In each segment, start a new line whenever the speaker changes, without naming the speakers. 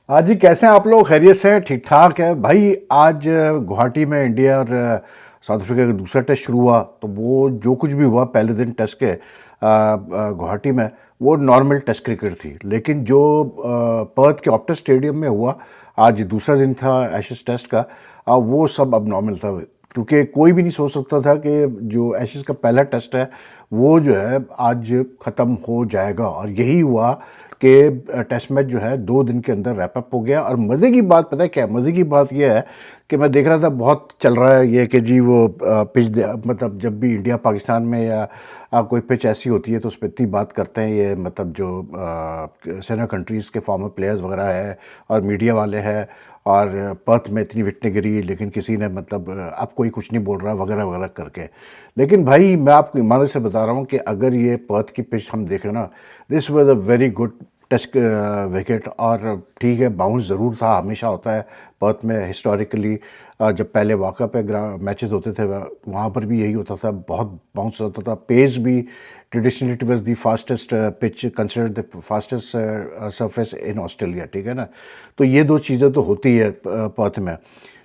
आज जी कैसे हैं आप लोग? खैरियत से हैं? ठीक ठाक है भाई। आज गुवाहाटी में इंडिया और साउथ अफ्रीका का दूसरा टेस्ट शुरू हुआ, तो वो जो कुछ भी हुआ पहले दिन टेस्ट के गुवाहाटी में, वो नॉर्मल टेस्ट क्रिकेट थी। लेकिन जो पर्थ के ऑप्टस स्टेडियम में हुआ, आज दूसरा दिन था एशेज टेस्ट का, वो सब अब नॉर्मल था। क्योंकि कोई भी नहीं सोच सकता था कि जो एशेज का पहला टेस्ट है वो जो है आज ख़त्म हो जाएगा, और यही हुआ कि टेस्ट मैच जो है 2 दिन के अंदर रैपअप हो गया। और मज़े की बात पता है क्या? मज़े की बात यह है कि मैं देख रहा था, बहुत चल रहा है ये कि जी वो पिच, मतलब जब भी इंडिया पाकिस्तान में या कोई पिच ऐसी होती है तो उस पर इतनी बात करते हैं ये, मतलब जो सीनियर कंट्रीज़ के फॉर्मर प्लेयर्स वगैरह है और मीडिया वाले हैं, और पर्थ में इतनी विकटें गिरी लेकिन किसी ने मतलब अब कोई कुछ नहीं बोल रहा वगैरह वगैरह करके। लेकिन भाई मैं आपको ईमानदारी से बता रहा हूँ कि अगर ये पर्थ की पिच हम देखें ना, this was a very good test wicket. और ठीक है, बाउंस ज़रूर था, हमेशा होता है पर्थ में हिस्टोरिकली। जब पहले वाक़ा पे मैचेस होते थे वहाँ पर भी यही होता था, बहुत बाउंस होता था। पेस भी traditionally it was the fastest pitch, considered the fastest surface in Australia, ठीक है ना। तो ये दो चीज़ें तो होती है पर्थ में,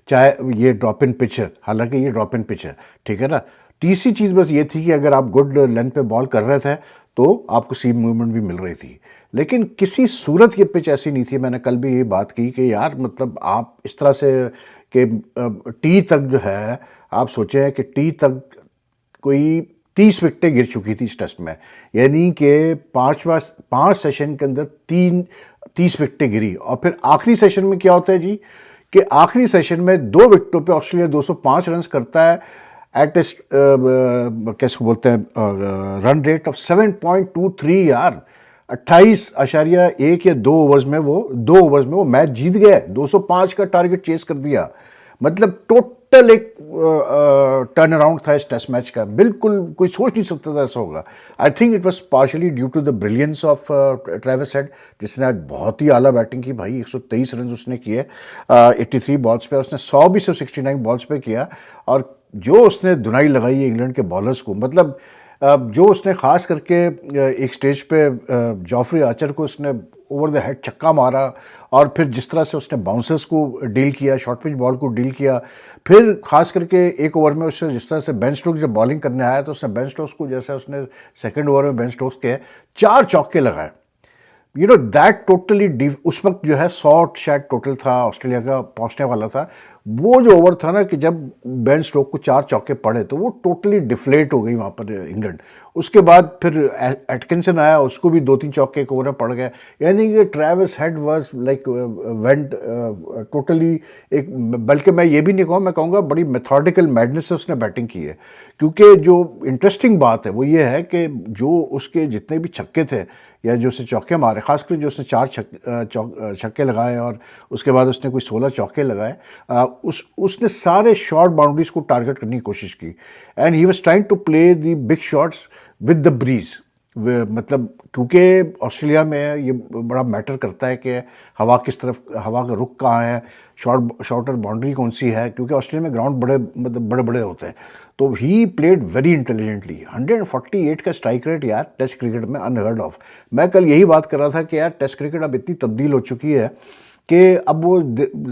चाहे ये ड्रॉप इन पिच है, हालांकि ये ड्रॉप इन पिच है, ठीक है ना। तीसरी चीज़ बस ये थी कि अगर आप गुड लेंथ पे बॉल कर रहे थे तो आपको सीम मूवमेंट भी मिल रही थी। लेकिन किसी सूरत ये पिच ऐसी नहीं थी, मैंने कल भी ये बात की कि यार मतलब आप इस तरह से कि टी तक जो है, आप सोचें कि टी तक कोई 30 विकेटें गिर चुकी थी इस टेस्ट में। यानी कि 5 सेशन के अंदर 30 विकेटें गिरी। और फिर आखिरी सेशन में क्या होता है जी, कि आखिरी सेशन में 2 विकेटों पे ऑस्ट्रेलिया 205 रन करता है एट कैसे बोलते हैं, रन रेट ऑफ 7.23 यार। 28.1 या 2 ओवर्स में वो मैच जीत गए, 205 का टारगेट चेस कर दिया। मतलब टोटल एक टर्न अराउंड था इस टेस्ट मैच का, बिल्कुल कोई सोच नहीं सकता था ऐसा होगा। I think it was partially due to the brilliance of Travis Head, जिसने आज बहुत ही आला बैटिंग की भाई। 123 रन उसने किए 83 बॉल्स पे, और उसने 100 भी सिर्फ 69 बॉल्स पे किया। और जो उसने धुनाई लगाई है इंग्लैंड के बॉलर्स को, मतलब जो उसने ख़ास करके एक स्टेज पे जॉफरी आर्चर को उसने ओवर द हेड छक्का मारा, और फिर जिस तरह से उसने बाउंसर्स को डील किया, शॉर्ट पिच बॉल को डील किया। फिर खास करके एक ओवर में उसने जिस तरह से बेन स्टोक्स जब बॉलिंग करने आया तो उसने बेन स्टोक्स को, जैसे उसने सेकंड ओवर में बेन स्टोक्स के 4 चौके लगाए। यू नो दैट टोटली, उस वक्त जो है 100 शायद टोटल था ऑस्ट्रेलिया का पहुंचने वाला था। वो जो ओवर था ना, कि जब बेन स्टोक को 4 चौके पड़े तो वो टोटली डिफ्लेट हो गई वहाँ पर इंग्लैंड। उसके बाद फिर एटकिंसन आया, उसको भी 2-3 चौके एक ओवर में पड़ गए। यानी कि Travis head was like went totally एक, बल्कि मैं ये भी नहीं कहूँ, मैं कहूँगा बड़ी मेथोडिकल मैडनेस से उसने बैटिंग की है। क्योंकि जो इंटरेस्टिंग बात है वो ये है कि जो उसके जितने भी छक्के थे या जो उसने चौके मारे, खासकर जो उसने 4 छक्के लगाए और उसके बाद उसने कोई 16 चौके लगाए, उसने सारे शॉर्ट बाउंड्रीज को टारगेट करने की कोशिश की। And he was trying to play the big shots with the breeze. मतलब क्योंकि ऑस्ट्रेलिया में ये बड़ा मैटर करता है कि हवा किस तरफ, हवा का रुख कहाँ है, शॉर्टर बाउंड्री कौन सी है, क्योंकि ऑस्ट्रेलिया में ग्राउंड बड़े, मतलब बड़े बड़े होते हैं। तो ही प्लेड वेरी इंटेलिजेंटली। 148 का स्ट्राइक रेट यार टेस्ट क्रिकेट में अनहर्ड ऑफ। मैं कल यही बात कर रहा था कि यार टेस्ट क्रिकेट अब इतनी तब्दील हो चुकी है कि अब वो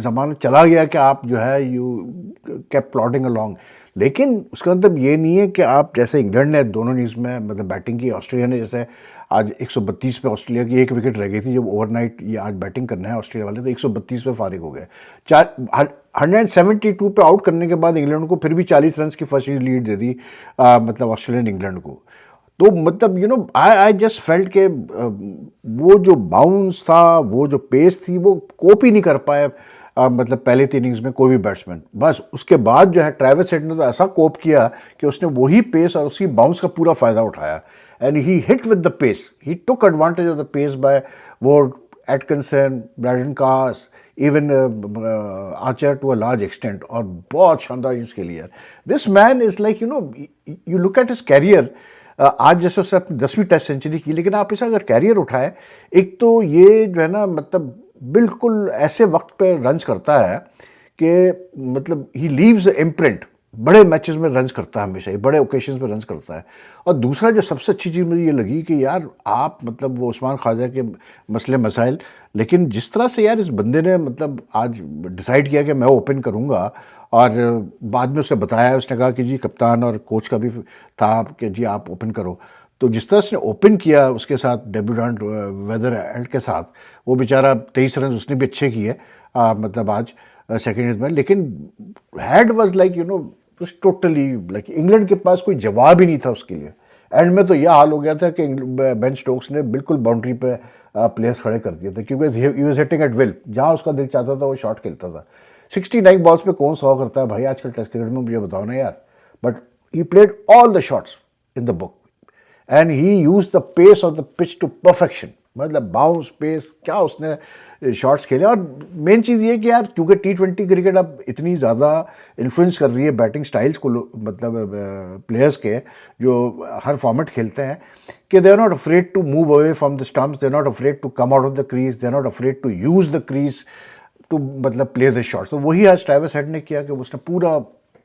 ज़माना चला गया कि आप जो है यू कैप प्लॉटिंग अलोंग। लेकिन उसका मतलब ये नहीं है कि आप, जैसे इंग्लैंड ने दोनों इनिंग्स में मतलब बैटिंग की, ऑस्ट्रेलिया ने जैसे आज 132 पे, ऑस्ट्रेलिया की 1 विकेट रह गई थी जब ओवरनाइट ये आज बैटिंग करना है ऑस्ट्रेलिया वाले, तो 132 पे फारिग हो गए। 172 पे आउट करने के बाद इंग्लैंड को फिर भी 40 रन की फर्स्ट लीड दे दी, मतलब ऑस्ट्रेलिया ने इंग्लैंड को। तो मतलब you no I just felt के वो जो बाउंस था, वो जो पेस थी, वो कोप ही नहीं कर पाए मतलब पहले 3 इनिंग्स में कोई भी बैट्समैन। बस उसके बाद जो है ट्रेविस हेड ने तो ऐसा कोप किया कि उसने वही पेस और उसी बाउंस का पूरा फ़ायदा उठाया। And he hit with the pace, he took advantage of the pace by वो Atkinson, Brydon Carse, even Archer to a large extent, और बहुत शानदार इसके लिए। This man is like, you know, you look at his career. आज जैसे उसने अपनी 10वीं टेस्ट सेंचुरी की, लेकिन आप इसे अगर कैरियर उठाए, एक तो ये जो है ना, मतलब बिल्कुल ऐसे वक्त पे रन्स करता है कि मतलब ही लीव्स इम्प्रिंट। बड़े मैचेस में रन्स करता है हमेशा, ये बड़े ओकेशंस पे रन्स करता है। और दूसरा जो सबसे अच्छी चीज़ मुझे ये लगी कि यार आप मतलब वो उस्मान ख्वाजा के मसले मसाइल, लेकिन जिस तरह से यार इस बंदे ने मतलब आज डिसाइड किया कि मैं ओपन करूँगा, और बाद में उसे बताया, उसने कहा कि जी कप्तान और कोच का भी था कि जी आप ओपन करो। तो जिस तरह से ओपन किया उसके साथ डेब्यूटेंट वेदर एल्ट के साथ, वो बेचारा 23 रन उसने भी अच्छे किए मतलब आज सेकेंड इनिंग्स में, लेकिन had was like totally like England के पास कोई जवाब ही नहीं था उसके लिए। एंड में तो यह हाल हो गया था कि बेन स्टोक्स ने बिल्कुल बाउंड्री पे प्लेयर्स खड़े कर दिए थे, क्योंकि he was hitting at will, जहाँ उसका दिल चाहता था वो शॉट खेलता था। 69 बॉल्स पे कौन 100 करता है भाई आजकल टेस्ट क्रिकेट में, मुझे बताओ ना यार। But he played all the shots in the book and he use the pace of the pitch to perfection, मतलब बाउंस पेस क्या उसने शॉट्स खेले। और मेन चीज़ ये कि यार क्योंकि T20 क्रिकेट अब इतनी ज़्यादा इन्फ्लुएंस कर रही है बैटिंग स्टाइल्स को, मतलब प्लेयर्स के जो हर फॉर्मेट खेलते हैं, कि they are not afraid to move away from the stumps, they are not afraid to come out of the crease, they are not afraid to use the crease to मतलब play the shots. तो वही आज Travis head ने किया कि उसने पूरा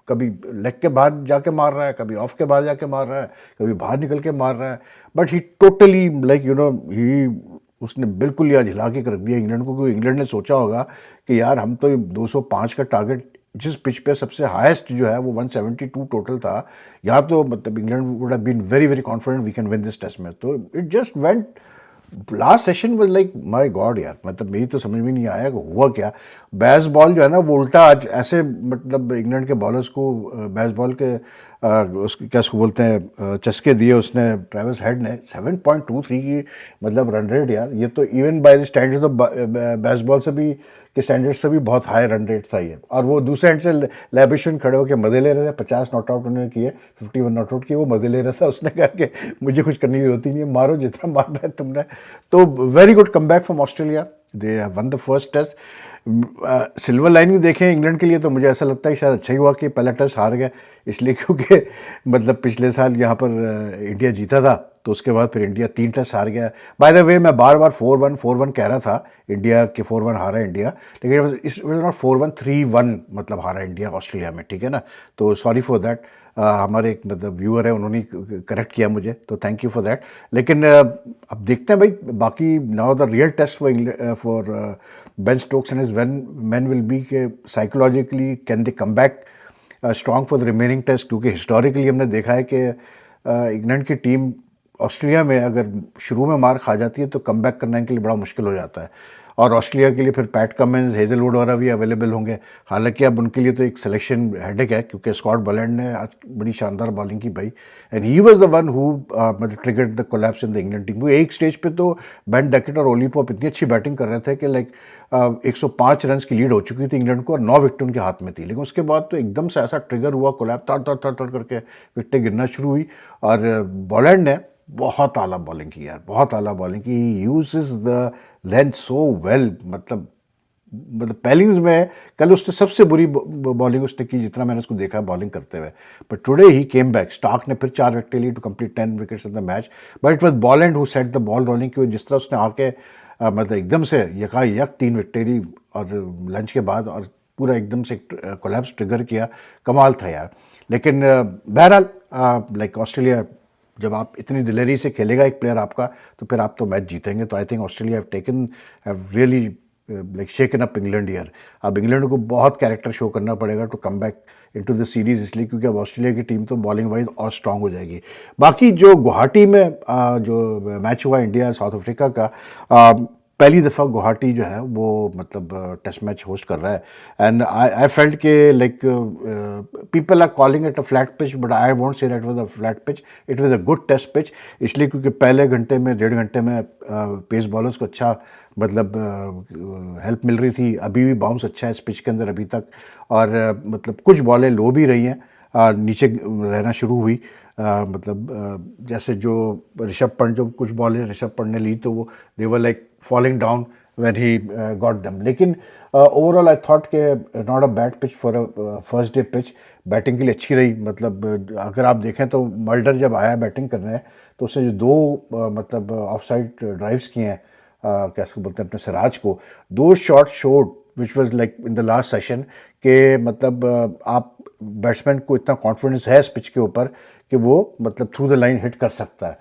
कभी लेग के बाहर जाके मार रहा है, कभी ऑफ के बाहर जाके मार रहा है, कभी बाहर निकल के मार रहा है, but he totally like he उसने बिल्कुल ही आज हिला के रख दिया इंग्लैंड को। क्योंकि इंग्लैंड ने सोचा होगा कि यार हम तो 205 का टारगेट, जिस पिच पे सबसे हाईएस्ट जो है वो 172 टोटल था, यहाँ तो मतलब England would have been very very confident we can win this test match. तो it just went, last session was like my god यार, मतलब मेरी तो समझ में नहीं आया कि हुआ क्या। बैस बॉल जो है ना वो उल्टा आज ऐसे मतलब इंग्लैंड के बॉलर्स को बैस बॉल के उसको क्या उसको बोलते हैं चस्के दिए उसने ट्रैविस हेड ने। 7.23 की मतलब रन रेट यार, ये तो even by the standards of Bazball से भी के स्टैंडर्ड से भी बहुत हाई रन रेट था ये। और वो दूसरे एंड से लैबिशन खड़े होकर मजे ले रहे थे, 50 नॉट आउट उन्होंने किए, 51 नॉट आउट किए, वो मजे ले रहा था। उसने कहा कि मुझे कुछ करने की जरूरत ही नहीं है, मारो जितना मारना है तुमने। तो very good comeback from Australia, they have won the first test. Silver lining देखें इंग्लैंड के लिए तो मुझे ऐसा लगता है शायद अच्छा ही हुआ कि पहला टेस्ट हार गया, इसलिए क्योंकि मतलब पिछले साल यहाँ पर इंडिया जीता था, तो उसके बाद फिर इंडिया 3 टेस्ट हार गया। बाय द वे मैं बार बार 4-1 कह रहा था इंडिया के, 4-1 हारा इंडिया, लेकिन इस नॉट 4-1, 3-1 मतलब हारा इंडिया ऑस्ट्रेलिया में, ठीक है ना। तो सॉरी फॉर दैट, हमारे एक मतलब व्यूअर है उन्होंने करेक्ट किया मुझे, तो थैंक यू फॉर दैट। लेकिन अब देखते हैं भाई बाकी, now the real test for Ben Stokes and his man will be के psychologically can they come back strong for the remaining test. क्योंकि हिस्टोरिकली हमने देखा है कि इंग्लैंड की टीम ऑस्ट्रेलिया में अगर शुरू में मार खा जाती है तो कम बैक करने के लिए बड़ा मुश्किल हो जाता है। और ऑस्ट्रेलिया के लिए फिर पैट कमिंस, हेजलवुड वगैरह भी अवेलेबल होंगे। हालांकि अब उनके लिए तो एक सिलेक्शन हेडेक है, क्योंकि स्कॉट बोलैंड ने आज बड़ी शानदार बॉलिंग की भाई, and he was the one who मतलब triggered the collapse in the England team. एक स्टेज पे तो बेन डकेट और ओली पोप इतनी अच्छी बैटिंग कर रहे थे कि लाइक 105 रन की लीड हो चुकी थी इंग्लैंड को और 9 विकेट उनके हाथ में थी। लेकिन उसके बाद तो एकदम से ऐसा ट्रिगर हुआ, कोलैप्स तड़ तड़ तड़ तड़ करके विकेटें गिरना शुरू हुई। और बोलैंड ने बहुत आला बॉलिंग की यार, बहुत आला बॉलिंग की। He uses the length so well, मतलब पहली इनिंग्स में कल उसने सबसे बुरी बॉलिंग उसने की जितना मैंने उसको देखा बॉलिंग करते हुए। But today he came back, Starc ने फिर 4 विकेट ली to complete 10 wickets in the match. But it was Boland who set the ball rolling, कि जिस तरह उसने आके मतलब एकदम से यकायक 3 विकेट ली और लंच के बाद, और पूरा एकदम से कोलैप्स ट्रिगर किया, कमाल था यार। लेकिन बहरहाल लाइक ऑस्ट्रेलिया, जब आप इतनी दिलेरी से खेलेगा एक प्लेयर आपका, तो फिर आप तो मैच जीतेंगे। तो I think Australia have really like shaken up England year. अब इंग्लैंड को बहुत कैरेक्टर शो करना पड़ेगा to come back into the series, इसलिए क्योंकि अब ऑस्ट्रेलिया की टीम तो बॉलिंग वाइज और स्ट्रांग हो जाएगी। बाकी जो गुवाहाटी में जो मैच हुआ इंडिया साउथ अफ्रीका का, पहली दफ़ा गुवाहाटी जो है वो मतलब टेस्ट मैच होस्ट कर रहा है। एंड आई फेल्ट के like people are calling it a flat pitch, but I won't say that was a flat pitch, it was a good test pitch. इसलिए क्योंकि पहले घंटे में, 1.5 घंटे में पेस बॉलर्स को अच्छा मतलब हेल्प मिल रही थी। अभी भी बाउंस अच्छा है इस पिच के अंदर अभी तक, और मतलब कुछ बॉलें लो भी रही हैं, नीचे रहना शुरू हुई। जैसे जो ऋषभ पंत, जो कुछ बॉलें ऋषभ पंत ने ली तो वो they were like falling down when he got them. लेकिन ओवरऑल आई थॉट के not a bad pitch for a first day pitch, batting के लिए अच्छी रही। मतलब अगर आप देखें तो मल्डर जब आया बैटिंग करने, तो उसने जो 2 मतलब ऑफ साइड ड्राइव्स किए हैं, क्या इसको बोलते हैं अपने सिराज को, दो shot showed which was like in the last session के मतलब आप बैट्समैन को इतना कॉन्फिडेंस है इस पिच के ऊपर कि वो मतलब थ्रू द लाइन हिट कर सकता है।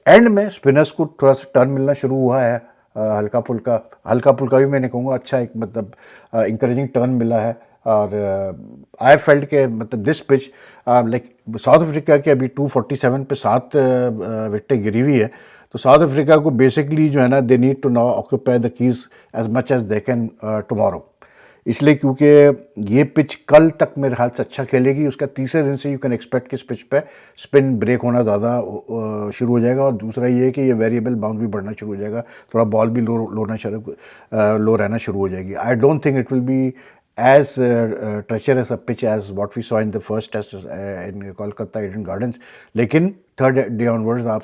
एंड में स्पिनर्स को थोड़ा सा टर्न मिलना शुरू हुआ है, हल्का फुल्का भी मैंने कहूँगा अच्छा एक मतलब इंकरेजिंग टर्न मिला है। और आई फेल्ट के मतलब this pitch like south Africa के अभी 247 पे 7 विकेटें गिरी हुई है, तो साउथ अफ्रीका को बेसिकली जो है ना they need to now occupy the crease as much as they can tomorrow, इसलिए क्योंकि ये पिच कल तक मेरे ख्याल से अच्छा खेलेगी। उसका तीसरे दिन से यू कैन एक्सपेक्ट कि इस पिच पे स्पिन ब्रेक होना ज़्यादा शुरू हो जाएगा। और दूसरा ये है कि ये वेरिएबल बाउंस भी बढ़ना शुरू हो जाएगा, थोड़ा बॉल भी लो रहना शुरू हो जाएगी। I don't think it will be as treacherous a pitch as what we saw in the first test in Kolkata Eden Gardens, लेकिन थर्ड डे ऑनवर्ड्स आप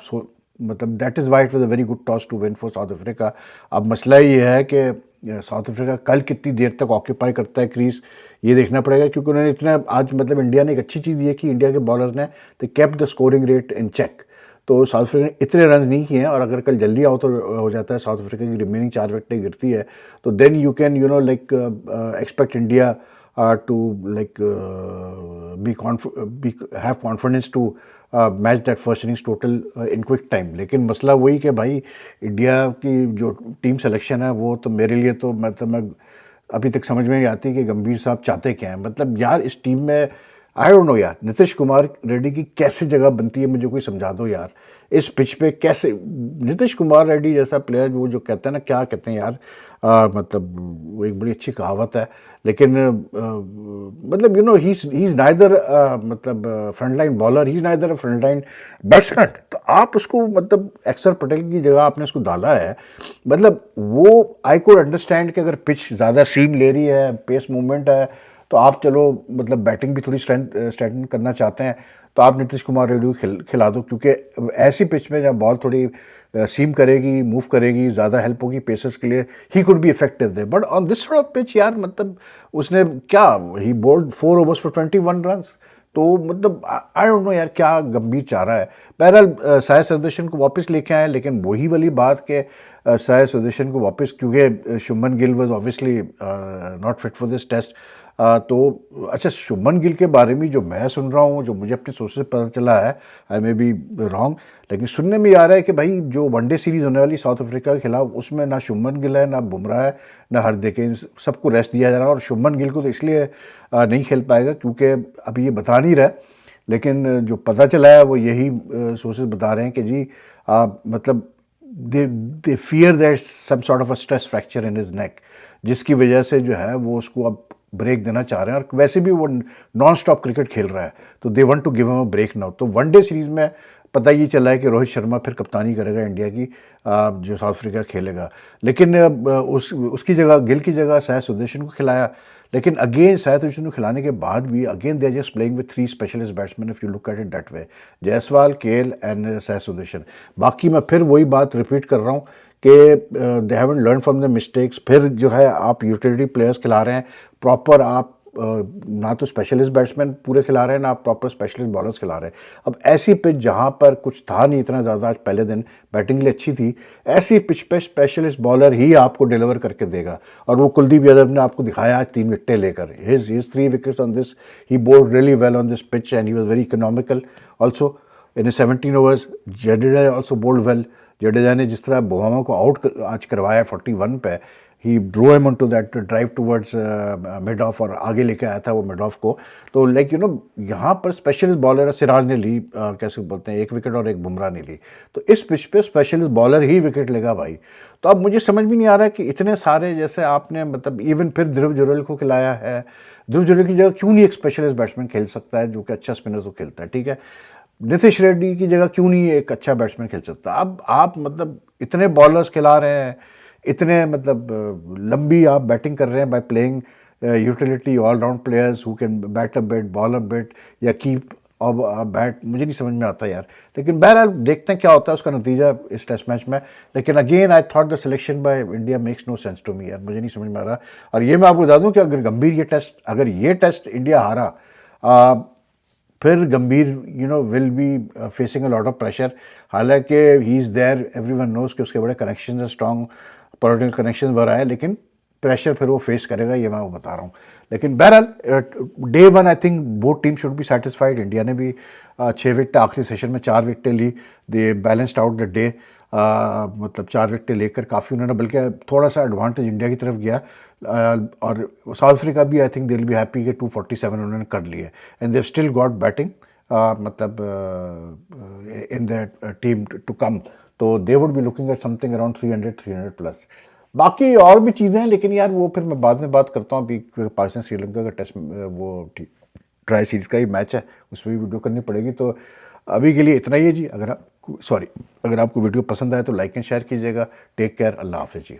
मतलब that is why it was a very good toss to win for South Africa. अब मसला ये है कि south Africa कल कितनी देर तक ऑक्यूपाई करता है क्रीज, ये देखना पड़ेगा, क्योंकि उन्होंने इतना आज मतलब इंडिया ने एक अच्छी चीज़ ये कि इंडिया के बॉलर्स ने they kept the scoring rate in check. तो साउथ अफ्रीका ने इतने रन नहीं किए हैं, और अगर कल जल्दी आउट हो जाता है साउथ अफ्रीका की रिमेनिंग 4 विकेटें गिरती है, तो then you can you know like expect India to like be have confidence to match that first innings total in quick time. लेकिन मसला वही कि भाई इंडिया की जो टीम सिलेक्शन है वो तो मेरे लिए तो मतलब मैं अभी तक समझ में नहीं आती कि गंभीर साहब चाहते क्या हैं। मतलब यार इस टीम में आई डोंट नो यार, नीतीश कुमार रेड्डी की कैसे जगह बनती है, मुझे कोई समझा दो यार। इस पिच पे कैसे नीतीश कुमार रेड्डी जैसा प्लेयर, वो जो कहते हैं ना, क्या कहते हैं यार, मतलब वो एक बड़ी अच्छी कहावत है, लेकिन मतलब you know he is neither मतलब front line bowler, he is neither a front line batsman. तो आप उसको मतलब अक्षर पटेल की जगह आपने उसको डाला है, मतलब वो आई कुड अंडरस्टैंड कि अगर पिच ज़्यादा सीम ले रही है, पेस मूवमेंट है, तो आप चलो मतलब बैटिंग भी थोड़ी स्ट्रेंथन करना चाहते हैं, तो आप नीतीश कुमार रेड्डी को खिला दो, क्योंकि ऐसी पिच में जब बॉल थोड़ी सीम करेगी, मूव करेगी, ज़्यादा हेल्प होगी पेसर्स के लिए, he could be effective they. But on this sort of pitch यार मतलब उसने क्या, ही बोल्ड 4 ओवर्स फॉर 21 रन्स। तो मतलब आई डोंट नो यार क्या गंभीर चाह रहा है। बहरहाल साय सुदर्शन को वापस लेके आए, लेकिन वही वाली बात के साय सुदर्शन को वापस, क्योंकि Shubman Gill was obviously not fit for this test. तो अच्छा, शुभमन गिल के बारे में जो मैं सुन रहा हूँ, जो मुझे अपने सोर्स से पता चला है, आई मे बी रॉन्ग, लेकिन सुनने में आ रहा है कि भाई जो वनडे सीरीज़ होने वाली साउथ अफ्रीका के खिलाफ, उसमें ना शुभमन गिल है, ना बुमराह है, ना हार्दिक, इन सबको रेस्ट दिया जा रहा है। और शुभमन गिल को तो इसलिए नहीं खेल पाएगा क्योंकि अभी ये बता नहीं रहा, लेकिन जो पता चला है वो यही सोर्सेज बता रहे हैं कि जी मतलब they fear that some sort of a stress fracture in his neck, जिसकी वजह से जो है वो उसको अब ब्रेक देना चाह रहे हैं। और वैसे भी वो नॉन स्टॉप क्रिकेट खेल रहा है, तो they want to give him a break now. तो वनडे सीरीज़ में पता ये चला है कि रोहित शर्मा फिर कप्तानी करेगा इंडिया की, जो साउथ अफ्रीका खेलेगा। लेकिन उसकी जगह, गिल की जगह साय सुदर्शन को खिलाया, लेकिन अगेन साय सुदर्शन को खिलाने के बाद भी again they are just playing with 3 specialist batsman if you look at it that way, Jaiswal, KL and Sai Sudharsan. बाकी मैं फिर वही बात रिपीट कर रहा हूँ कि they haven't learn from the mistakes. फिर जो है आप यूटिलिटी प्लेयर्स खिला रहे हैं, प्रॉपर आप ना तो स्पेशलिस्ट बैट्समैन पूरे खिला रहे हैं, ना आप प्रॉपर स्पेशलिस्ट बॉलर्स खिला रहे हैं। अब ऐसी पिच जहां पर कुछ था नहीं इतना ज़्यादा, आज पहले दिन बैटिंग के लिए अच्छी थी, ऐसी पिच पे स्पेशलिस्ट बॉलर ही आपको डिलीवर करके देगा। और वो कुलदीप यादव ने आपको दिखाया आज 3 विकेटें लेकर, his 3 wickets on this, he bowled really well on this pitch and he was very economical also in 17 overs. Jadeja also bowled well. Jadeja ने जिस तरह बोहामा को आउट आज करवाया 41 पे, he drew him to that drive towards mid off, और आगे लेके आया था वो मिड ऑफ को। तो लाइक यू नो यहाँ पर स्पेशलिस्ट बॉलर सिराज ने ली, कैसे बोलते हैं, 1 विकेट, और एक बुमराह ने ली। तो इस पिच पे स्पेशलिस्ट बॉलर ही विकेट लेगा भाई। तो अब मुझे समझ भी नहीं आ रहा है कि इतने सारे, जैसे आपने मतलब इवन फिर ध्रुव जुरेल को खिलाया है, ध्रुव जुरेल की जगह क्यों नहीं एक स्पेशलिस्ट बैट्समैन खेल सकता है जो कि अच्छा स्पिनर को खेलता है, ठीक है। नीतीश रेड्डी की जगह क्यों नहीं एक अच्छा बैट्समैन खेल सकता। अब आप मतलब इतने बॉलर्स खिला रहे हैं, इतने मतलब लंबी आप बैटिंग कर रहे हैं by playing utility all round players who can bat a bit, ball a bit, या कीप और बैट, मुझे नहीं समझ में आता यार। लेकिन बहरहाल देखते हैं क्या होता है उसका नतीजा इस टेस्ट मैच में। लेकिन again I thought the selection by India makes no sense to me यार, मुझे नहीं समझ में आ रहा। और ये मैं आपको बता दूं कि अगर गंभीर अगर ये टेस्ट इंडिया हारा, फिर Gambhir you know will be facing a lot of pressure. हालांकि he is there, everyone knows कि उसके बड़े कनेक्शंस हैं, स्ट्रॉन्ग पॉलिटिकल कनेक्शन वगैरह है, लेकिन प्रेशर फिर वो फेस करेगा, ये मैं वो बता रहा हूँ। लेकिन बहरहाल day one I think both team should be satisfied. India ने भी 6 विकेट आखिरी सेशन में 4 विकेटें ली, दे बैलेंस्ड आउट द डे। मतलब 4 विकेटें लेकर काफ़ी उन्होंने, बल्कि थोड़ा सा एडवांटेज इंडिया की तरफ गया। और साउथ अफ्रीका भी I think they will be happy कि 247 उन्होंने कर लिए, and they've still got batting मतलब in the team to come. तो they would be looking at something around 300 plus. बाकी और भी चीज़ें हैं, लेकिन यार वो फिर मैं बाद में बात करता हूँ। अभी पाकिस्तान श्रीलंका का टेस्ट वो ट्राई सीरीज़ का ही मैच है, उसमें भी वीडियो करनी पड़ेगी। तो अभी के लिए इतना ही है जी। अगर आपको वीडियो पसंद आए तो लाइक एंड शेयर कीजिएगा। टेक केयर, अल्लाह हाफिज़ जी।